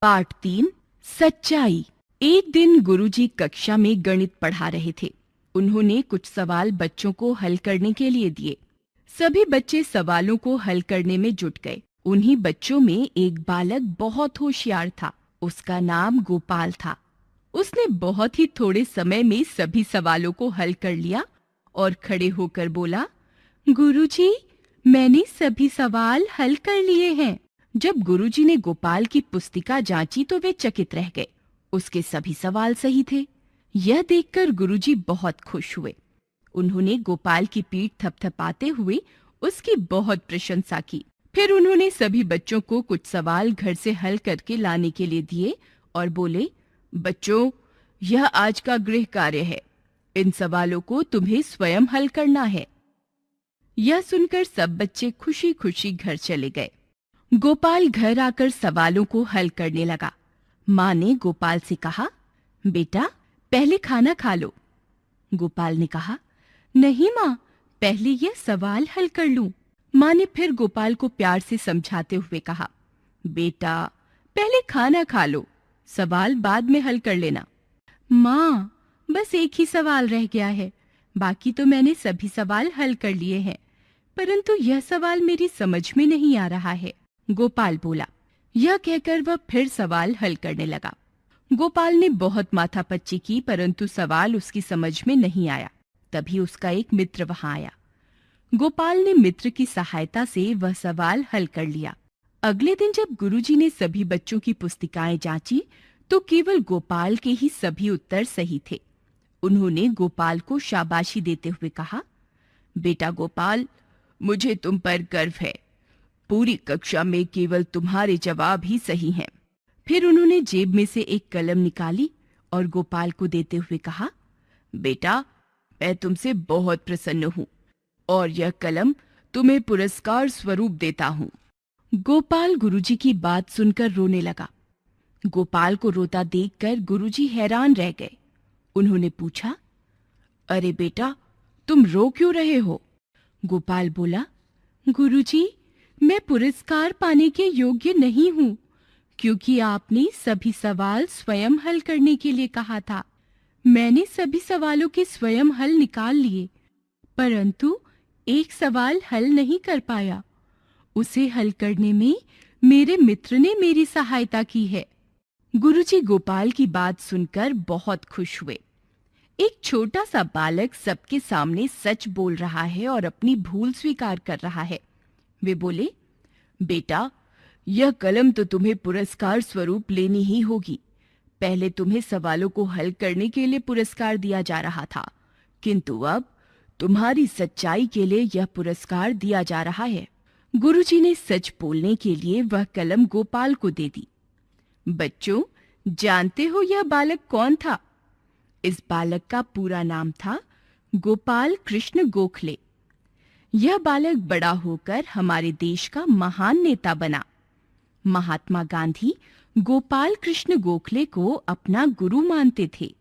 पाठ 3 सच्चाई। एक दिन गुरुजी कक्षा में गणित पढ़ा रहे थे। उन्होंने कुछ सवाल बच्चों को हल करने के लिए दिए। सभी बच्चे सवालों को हल करने में जुट गए। उन्हीं बच्चों में एक बालक बहुत होशियार था। उसका नाम गोपाल था। उसने बहुत ही थोड़े समय में सभी सवालों को हल कर लिया और खड़े होकर बोला, गुरुजी, मैंने सभी सवाल हल कर लिए हैं। जब गुरुजी ने गोपाल की पुस्तिका जांची तो वे चकित रह गए। उसके सभी सवाल सही थे। यह देखकर गुरुजी बहुत खुश हुए। उन्होंने गोपाल की पीठ थपथपाते हुए उसकी बहुत प्रशंसा की। फिर उन्होंने सभी बच्चों को कुछ सवाल घर से हल करके लाने के लिए दिए और बोले, बच्चों, यह आज का गृह कार्य है। इन सवालों को तुम्हें स्वयं हल करना है। यह सुनकर सब बच्चे खुशी खुशी घर चले गए। गोपाल घर आकर सवालों को हल करने लगा। माँ ने गोपाल से कहा, बेटा, पहले खाना खा लो। गोपाल ने कहा, नहीं माँ, पहले यह सवाल हल कर लूं। माँ ने फिर गोपाल को प्यार से समझाते हुए कहा, बेटा, पहले खाना खा लो, सवाल बाद में हल कर लेना। माँ, बस एक ही सवाल रह गया है। बाकी तो मैंने सभी सवाल हल कर लिए हैं, परंतु यह सवाल मेरी समझ में नहीं आ रहा है, गोपाल बोला। यह कहकर वह फिर सवाल हल करने लगा। गोपाल ने बहुत माथापच्ची की, परंतु सवाल उसकी समझ में नहीं आया। तभी उसका एक मित्र वहां आया। गोपाल ने मित्र की सहायता से वह सवाल हल कर लिया। अगले दिन जब गुरुजी ने सभी बच्चों की पुस्तिकाएं जांची तो केवल गोपाल के ही सभी उत्तर सही थे। उन्होंने गोपाल को शाबाशी देते हुए कहा, बेटा गोपाल, मुझे तुम पर गर्व है। पूरी कक्षा में केवल तुम्हारे जवाब ही सही हैं। फिर उन्होंने जेब में से एक कलम निकाली और गोपाल को देते हुए कहा, बेटा, मैं तुमसे बहुत प्रसन्न हूँ और यह कलम तुम्हें पुरस्कार स्वरूप देता हूँ। गोपाल गुरुजी की बात सुनकर रोने लगा। गोपाल को रोता देखकर गुरुजी हैरान रह गए। उन्होंने पूछा, अरे बेटा, तुम रो क्यों रहे हो? गोपाल बोला, गुरुजी, मैं पुरस्कार पाने के योग्य नहीं हूँ, क्योंकि आपने सभी सवाल स्वयं हल करने के लिए कहा था। मैंने सभी सवालों के स्वयं हल निकाल लिए, परंतु एक सवाल हल नहीं कर पाया। उसे हल करने में मेरे मित्र ने मेरी सहायता की है। गुरुजी गोपाल की बात सुनकर बहुत खुश हुए। एक छोटा सा बालक सबके सामने सच बोल रहा है और अपनी भूल स्वीकार कर रहा है। वे बोले, बेटा, यह कलम तो तुम्हें पुरस्कार स्वरूप लेनी ही होगी। पहले तुम्हें सवालों को हल करने के लिए पुरस्कार दिया जा रहा था, किंतु अब तुम्हारी सच्चाई के लिए यह पुरस्कार दिया जा रहा है। गुरुजी ने सच बोलने के लिए वह कलम गोपाल को दे दी। बच्चों, जानते हो यह बालक कौन था? इस बालक का पूरा नाम था गोपाल कृष्ण गोखले। यह बालक बड़ा होकर हमारे देश का महान नेता बना। महात्मा गांधी गोपाल कृष्ण गोखले को अपना गुरु मानते थे।